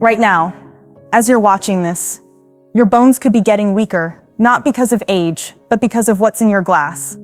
Right now, as you're watching this, your bones could be getting weaker, not because of age, but because of what's in your glass.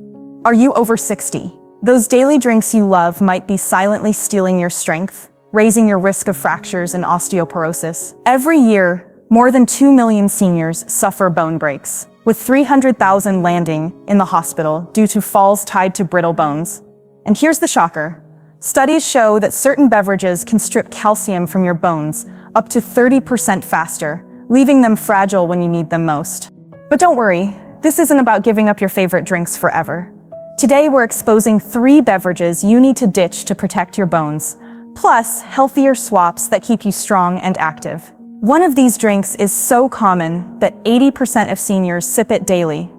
Are you over 60? Those daily drinks you love might be silently stealing your strength, raising your risk of fractures and osteoporosis. Every year, more than 2 million seniors suffer bone breaks, with 300,000 landing in the hospital due to falls tied to brittle bones. And here's the shocker. Studies show that certain beverages can strip calcium from your bones up to 30% faster, leaving them fragile when you need them most. But don't worry, this isn't about giving up your favorite drinks forever. Today we're exposing 3 beverages you need to ditch to protect your bones, plus healthier swaps that keep you strong and active. One of these drinks is so common that 80% of seniors sip it daily,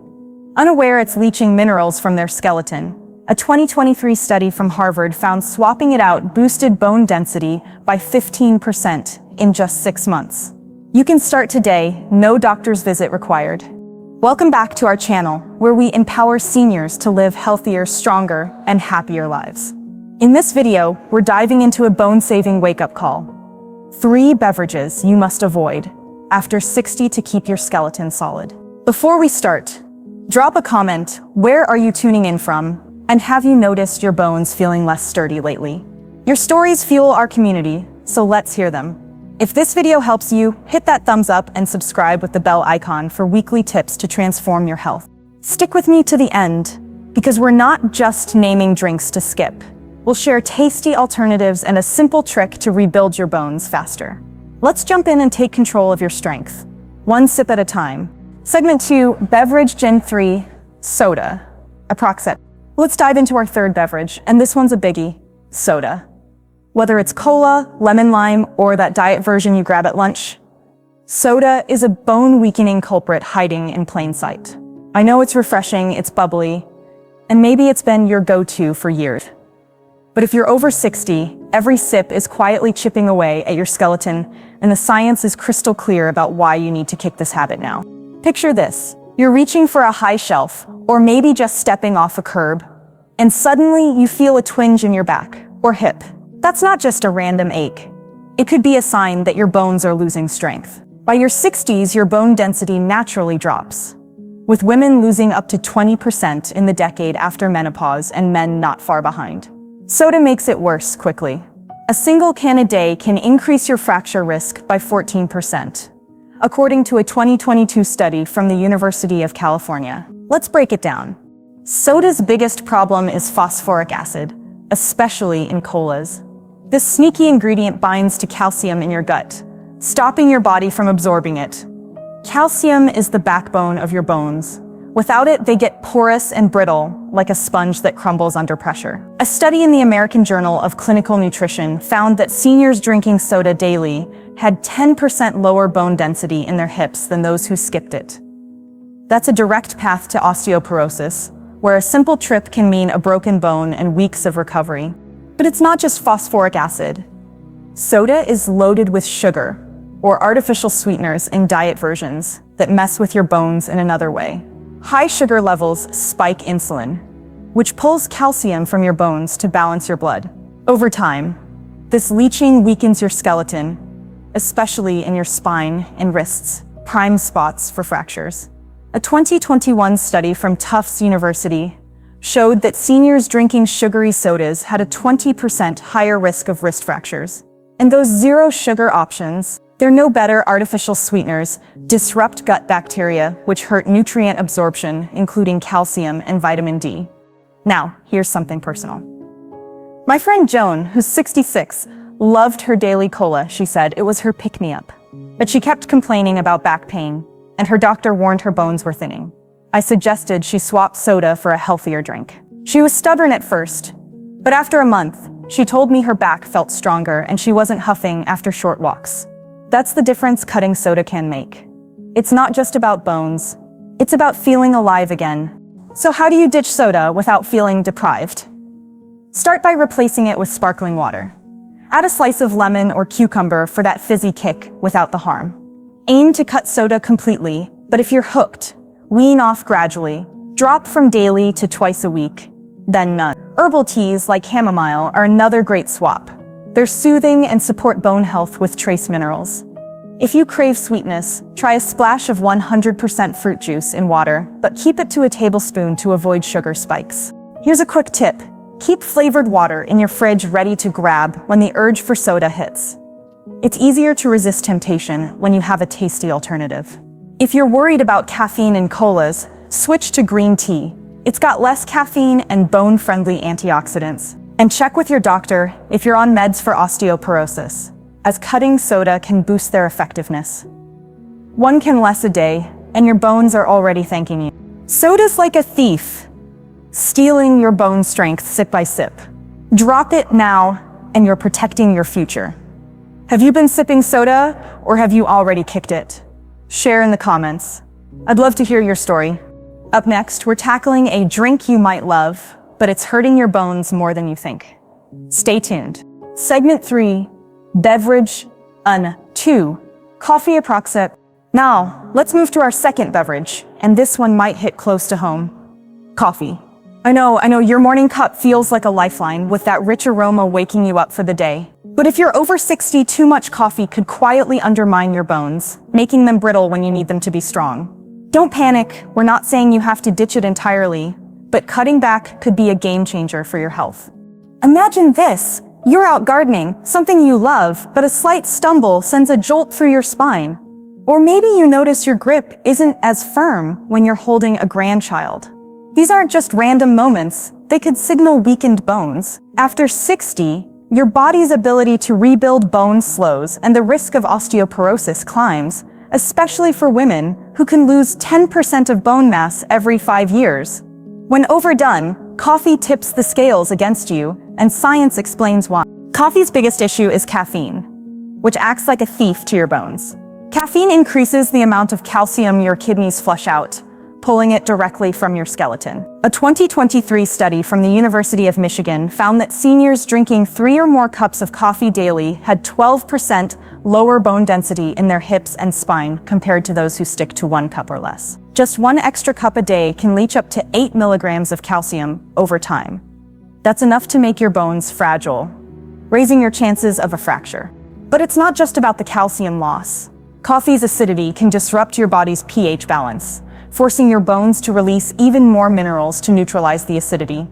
unaware it's leaching minerals from their skeleton. A 2023 study from Harvard found swapping it out boosted bone density by 15% in just 6 months. You can start today, no doctor's visit required. Welcome back to our channel, where we empower seniors to live healthier, stronger, and happier lives. In this video, we're diving into a bone-saving wake-up call. 3 beverages you must avoid after 60 to keep your skeleton solid. Before we start, drop a comment. Where are you tuning in from? And have you noticed your bones feeling less sturdy lately? Your stories fuel our community, so let's hear them. If this video helps you, hit that thumbs up and subscribe with the bell icon for weekly tips to transform your health. Stick with me to the end, because we're not just naming drinks to skip. We'll share tasty alternatives and a simple trick to rebuild your bones faster. Let's jump in and take control of your strength, one sip at a time. Segment 2, Beverage Gen 3, Soda. Approximate. Let's dive into our 3rd beverage, and this one's a biggie, soda. Whether it's cola, lemon lime, or that diet version you grab at lunch, soda is a bone-weakening culprit hiding in plain sight. I know it's refreshing, it's bubbly, and maybe it's been your go-to for years. But if you're over 60, every sip is quietly chipping away at your skeleton, and the science is crystal clear about why you need to kick this habit now. Picture this. You're reaching for a high shelf, or maybe just stepping off a curb, and suddenly you feel a twinge in your back or hip. That's not just a random ache. It could be a sign that your bones are losing strength. By your 60s, your bone density naturally drops, with women losing up to 20% in the decade after menopause and men not far behind. Soda makes it worse quickly. A single can a day can increase your fracture risk by 14%, according to a 2022 study from the University of California. Let's break it down. Soda's biggest problem is phosphoric acid, especially in colas. This sneaky ingredient binds to calcium in your gut, stopping your body from absorbing it. Calcium is the backbone of your bones. Without it, they get porous and brittle, like a sponge that crumbles under pressure. A study in the American Journal of Clinical Nutrition found that seniors drinking soda daily had 10% lower bone density in their hips than those who skipped it. That's a direct path to osteoporosis, where a simple trip can mean a broken bone and weeks of recovery. But it's not just phosphoric acid. Soda is loaded with sugar, or artificial sweeteners in diet versions that mess with your bones in another way. High sugar levels spike insulin, which pulls calcium from your bones to balance your blood. Over time, this leaching weakens your skeleton, especially in your spine and wrists, prime spots for fractures. A 2021 study from Tufts University showed that seniors drinking sugary sodas had a 20% higher risk of wrist fractures. And those zero sugar options, they're no better. Artificial sweeteners disrupt gut bacteria, which hurt nutrient absorption, including calcium and vitamin D. Now, here's something personal. My friend Joan, who's 66, loved her daily cola. She said it was her pick-me-up. But she kept complaining about back pain, and her doctor warned her bones were thinning. I suggested she swap soda for a healthier drink. She was stubborn at first, but after a month, she told me her back felt stronger and she wasn't huffing after short walks. That's the difference cutting soda can make. It's not just about bones, it's about feeling alive again. So how do you ditch soda without feeling deprived? Start by replacing it with sparkling water. Add a slice of lemon or cucumber for that fizzy kick without the harm. Aim to cut soda completely, but if you're hooked, wean off gradually. Drop from daily to twice a week, then none. Herbal teas like chamomile are another great swap. They're soothing and support bone health with trace minerals. If you crave sweetness, try a splash of 100% fruit juice in water, but keep it to a tablespoon to avoid sugar spikes. Here's a quick tip. Keep flavored water in your fridge ready to grab when the urge for soda hits. It's easier to resist temptation when you have a tasty alternative. If you're worried about caffeine in colas, switch to green tea. It's got less caffeine and bone-friendly antioxidants. And check with your doctor if you're on meds for osteoporosis, as cutting soda can boost their effectiveness. One can less a day, and your bones are already thanking you. Soda's like a thief, stealing your bone strength sip by sip. Drop it now, and you're protecting your future. Have you been sipping soda, or have you already kicked it? Share in the comments. I'd love to hear your story. Up next, we're tackling a drink you might love, but it's hurting your bones more than you think. Stay tuned. Segment 3, Beverage 2, Coffee approximate. Now, let's move to our second beverage, and this one might hit close to home. Coffee. I know, your morning cup feels like a lifeline with that rich aroma waking you up for the day. But if you're over 60, too much coffee could quietly undermine your bones, making them brittle when you need them to be strong. Don't panic, we're not saying you have to ditch it entirely, but cutting back could be a game changer for your health. Imagine this, you're out gardening, something you love, but a slight stumble sends a jolt through your spine. Or maybe you notice your grip isn't as firm when you're holding a grandchild. These aren't just random moments, they could signal weakened bones. After 60, your body's ability to rebuild bone slows and the risk of osteoporosis climbs, especially for women who can lose 10% of bone mass every 5 years. When overdone, coffee tips the scales against you, and science explains why. Coffee's biggest issue is caffeine, which acts like a thief to your bones. Caffeine increases the amount of calcium your kidneys flush out, pulling it directly from your skeleton. A 2023 study from the University of Michigan found that seniors drinking 3 or more cups of coffee daily had 12% lower bone density in their hips and spine compared to those who stick to 1 cup or less. Just 1 extra cup a day can leach up to 8 milligrams of calcium over time. That's enough to make your bones fragile, raising your chances of a fracture. But it's not just about the calcium loss. Coffee's acidity can disrupt your body's pH balance, forcing your bones to release even more minerals to neutralize the acidity.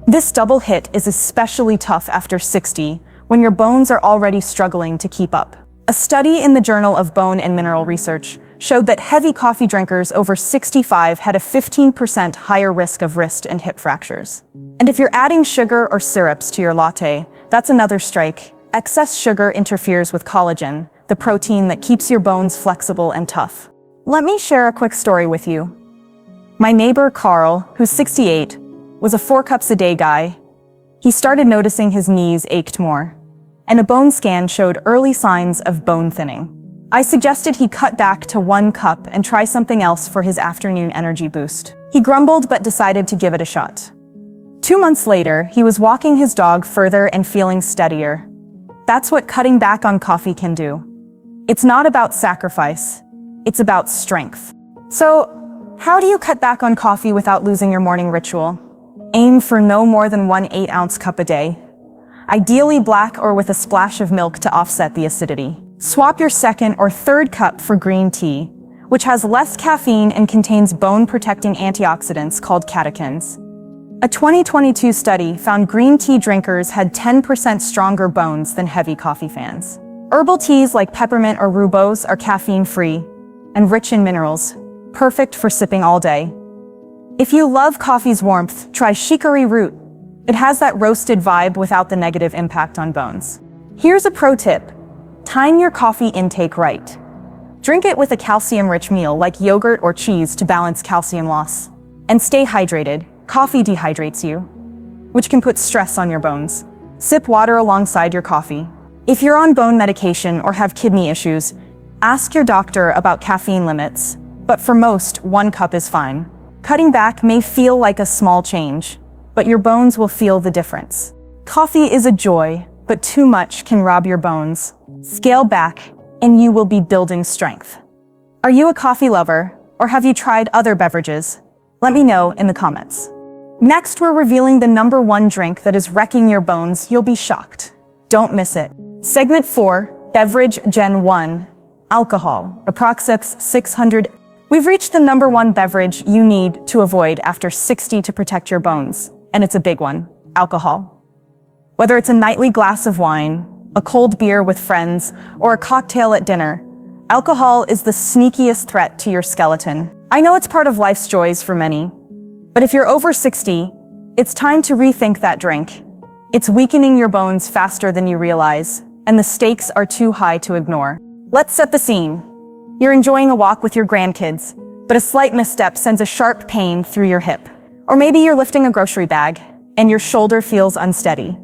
This double hit is especially tough after 60, when your bones are already struggling to keep up. A study in the Journal of Bone and Mineral Research showed that heavy coffee drinkers over 65 had a 15% higher risk of wrist and hip fractures. And if you're adding sugar or syrups to your latte, that's another strike. Excess sugar interferes with collagen, the protein that keeps your bones flexible and tough. Let me share a quick story with you. My neighbor, Carl, who's 68, was a 4 cups a day guy. He started noticing his knees ached more, and a bone scan showed early signs of bone thinning. I suggested he cut back to 1 cup and try something else for his afternoon energy boost. He grumbled but decided to give it a shot. 2 months later, he was walking his dog further and feeling steadier. That's what cutting back on coffee can do. It's not about sacrifice. It's about strength. So, how do you cut back on coffee without losing your morning ritual? Aim for no more than 1 8-ounce cup a day. Ideally black or with a splash of milk to offset the acidity. Swap your 2nd or 3rd cup for green tea, which has less caffeine and contains bone-protecting antioxidants called catechins. A 2022 study found green tea drinkers had 10% stronger bones than heavy coffee fans. Herbal teas like peppermint or rooibos are caffeine-free and rich in minerals, perfect for sipping all day. If you love coffee's warmth, try chicory root. It has that roasted vibe without the negative impact on bones. Here's a pro tip. Time your coffee intake right. Drink it with a calcium-rich meal like yogurt or cheese to balance calcium loss. And stay hydrated. Coffee dehydrates you, which can put stress on your bones. Sip water alongside your coffee. If you're on bone medication or have kidney issues, ask your doctor about caffeine limits, but for most, 1 cup is fine. Cutting back may feel like a small change, but your bones will feel the difference. Coffee is a joy, but too much can rob your bones. Scale back, and you will be building strength. Are you a coffee lover, or have you tried other beverages? Let me know in the comments. Next, we're revealing the #1 drink that is wrecking your bones. You'll be shocked. Don't miss it. Segment 4, Beverage Gen 1, Alcohol, approximately 600. We've reached the number one beverage you need to avoid after 60 to protect your bones. And it's a big one, alcohol. Whether it's a nightly glass of wine, a cold beer with friends, or a cocktail at dinner, alcohol is the sneakiest threat to your skeleton. I know it's part of life's joys for many, but if you're over 60, it's time to rethink that drink. It's weakening your bones faster than you realize, and the stakes are too high to ignore. Let's set the scene. You're enjoying a walk with your grandkids, but a slight misstep sends a sharp pain through your hip. Or maybe you're lifting a grocery bag, and your shoulder feels unsteady.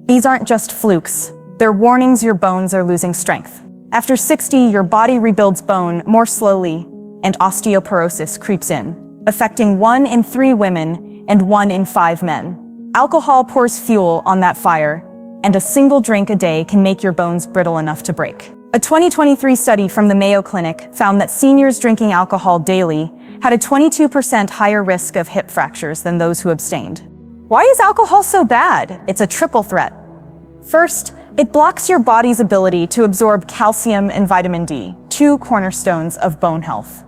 These aren't just flukes. They're warnings your bones are losing strength. After 60, your body rebuilds bone more slowly, and osteoporosis creeps in, affecting 1 in 3 women and 1 in 5 men. Alcohol pours fuel on that fire, and a single drink a day can make your bones brittle enough to break. A 2023 study from the Mayo Clinic found that seniors drinking alcohol daily had a 22% higher risk of hip fractures than those who abstained. Why is alcohol so bad? It's a triple threat. First, it blocks your body's ability to absorb calcium and vitamin D, 2 cornerstones of bone health.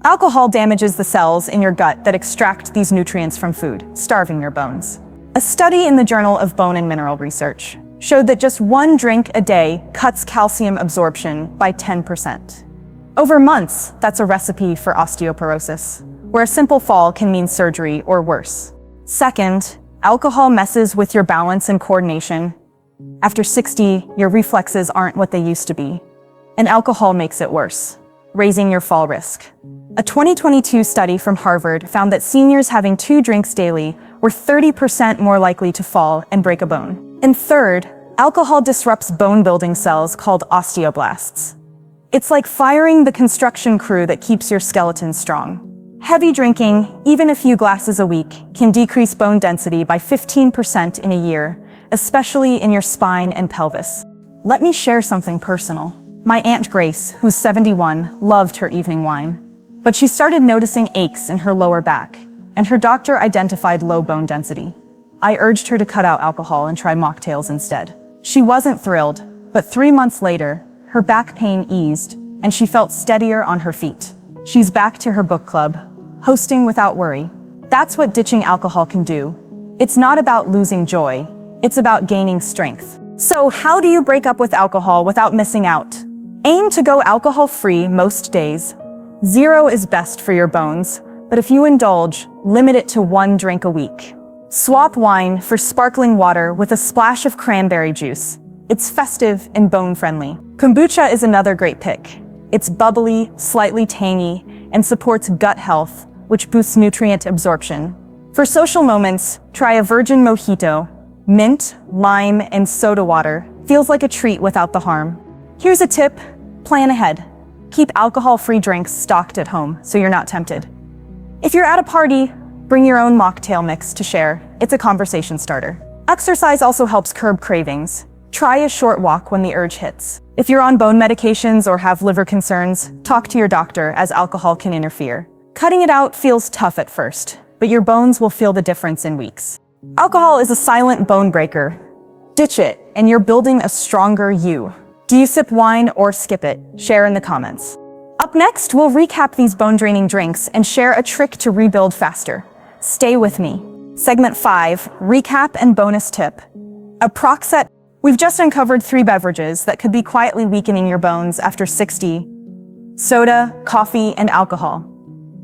Alcohol damages the cells in your gut that extract these nutrients from food, starving your bones. A study in the Journal of Bone and Mineral Research showed that just 1 drink a day cuts calcium absorption by 10%. Over months, that's a recipe for osteoporosis, where a simple fall can mean surgery or worse. Second, alcohol messes with your balance and coordination. After 60, your reflexes aren't what they used to be, and alcohol makes it worse, raising your fall risk. A 2022 study from Harvard found that seniors having 2 drinks daily were 30% more likely to fall and break a bone. And third, alcohol disrupts bone-building cells called osteoblasts. It's like firing the construction crew that keeps your skeleton strong. Heavy drinking, even a few glasses a week, can decrease bone density by 15% in a year, especially in your spine and pelvis. Let me share something personal. My Aunt Grace, who's 71, loved her evening wine. But she started noticing aches in her lower back, and her doctor identified low bone density. I urged her to cut out alcohol and try mocktails instead. She wasn't thrilled, but 3 months later, her back pain eased, and she felt steadier on her feet. She's back to her book club, hosting without worry. That's what ditching alcohol can do. It's not about losing joy, it's about gaining strength. So how do you break up with alcohol without missing out? Aim to go alcohol-free most days. 0 is best for your bones, but if you indulge, limit it to 1 drink a week. Swap wine for sparkling water with a splash of cranberry juice. It's festive and bone-friendly. Kombucha is another great pick. It's bubbly, slightly tangy, and supports gut health, which boosts nutrient absorption. For social moments, try a virgin mojito. Mint, lime, and soda water feels like a treat without the harm. Here's a tip: plan ahead. Keep alcohol-free drinks stocked at home so you're not tempted. If you're at a party, bring your own mocktail mix to share. It's a conversation starter. Exercise also helps curb cravings. Try a short walk when the urge hits. If you're on bone medications or have liver concerns, talk to your doctor as alcohol can interfere. Cutting it out feels tough at first, but your bones will feel the difference in weeks. Alcohol is a silent bone breaker. Ditch it, and you're building a stronger you. Do you sip wine or skip it? Share in the comments. Up next, we'll recap these bone-draining drinks and share a trick to rebuild faster. Stay with me. Segment 5, recap and bonus tip. Approximate. We've just uncovered 3 beverages that could be quietly weakening your bones after 60. Soda, coffee, and alcohol.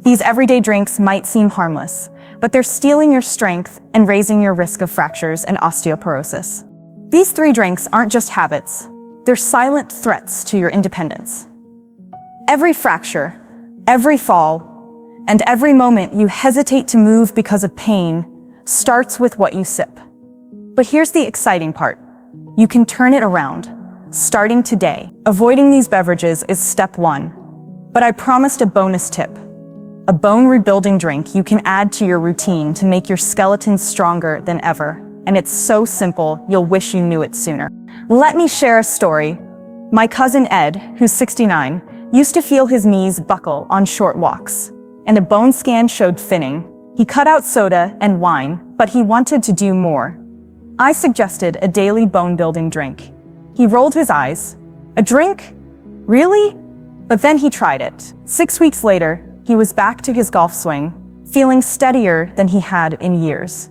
These everyday drinks might seem harmless, but they're stealing your strength and raising your risk of fractures and osteoporosis. These 3 drinks aren't just habits. They're silent threats to your independence. Every fracture, every fall, and every moment you hesitate to move because of pain starts with what you sip. But here's the exciting part. You can turn it around, starting today. Avoiding these beverages is step 1. But I promised a bonus tip. A bone rebuilding drink you can add to your routine to make your skeleton stronger than ever. And it's so simple, you'll wish you knew it sooner. Let me share a story. My cousin Ed, who's 69, used to feel his knees buckle on short walks, and a bone scan showed thinning. He cut out soda and wine, but he wanted to do more. I suggested a daily bone-building drink. He rolled his eyes. A drink? Really? But then he tried it. 6 weeks later, he was back to his golf swing, feeling steadier than he had in years.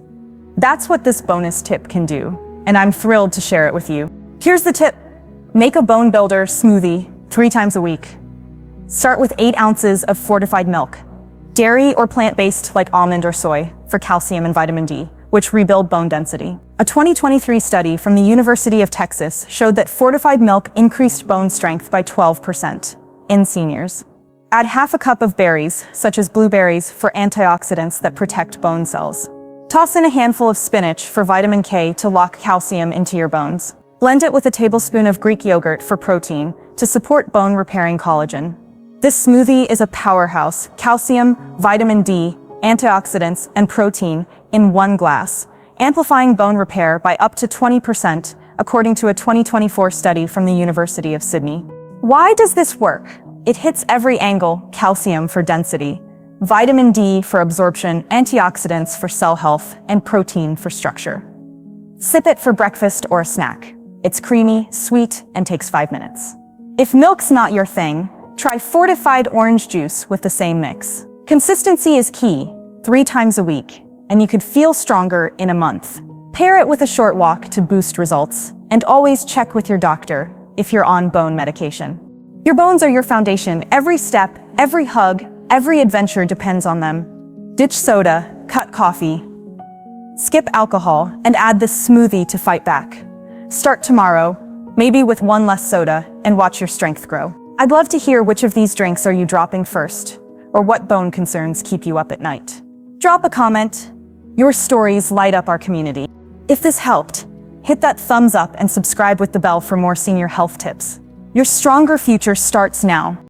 That's what this bonus tip can do, and I'm thrilled to share it with you. Here's the tip. Make a bone builder smoothie 3 times a week. Start with 8 ounces of fortified milk, dairy or plant-based like almond or soy, for calcium and vitamin D, which rebuild bone density. A 2023 study from the University of Texas showed that fortified milk increased bone strength by 12% in seniors. Add half a cup of berries, such as blueberries, for antioxidants that protect bone cells. Toss in a handful of spinach for vitamin K to lock calcium into your bones. Blend it with a tablespoon of Greek yogurt for protein to support bone-repairing collagen. This smoothie is a powerhouse: calcium, vitamin D, antioxidants, and protein in one glass, amplifying bone repair by up to 20%, according to a 2024 study from the University of Sydney. Why does this work? It hits every angle: calcium for density, vitamin D for absorption, antioxidants for cell health, and protein for structure. Sip it for breakfast or a snack. It's creamy, sweet, and takes 5 minutes. If milk's not your thing, try fortified orange juice with the same mix. Consistency is key, 3 times a week, and you could feel stronger in a month. Pair it with a short walk to boost results, and always check with your doctor if you're on bone medication. Your bones are your foundation. Every step, every hug, every adventure depends on them. Ditch soda, cut coffee, skip alcohol, and add this smoothie to fight back. Start tomorrow, maybe with 1 less soda, and watch your strength grow. I'd love to hear which of these drinks are you dropping first, or what bone concerns keep you up at night. Drop a comment. Your stories light up our community. If this helped, hit that thumbs up and subscribe with the bell for more senior health tips. Your stronger future starts now.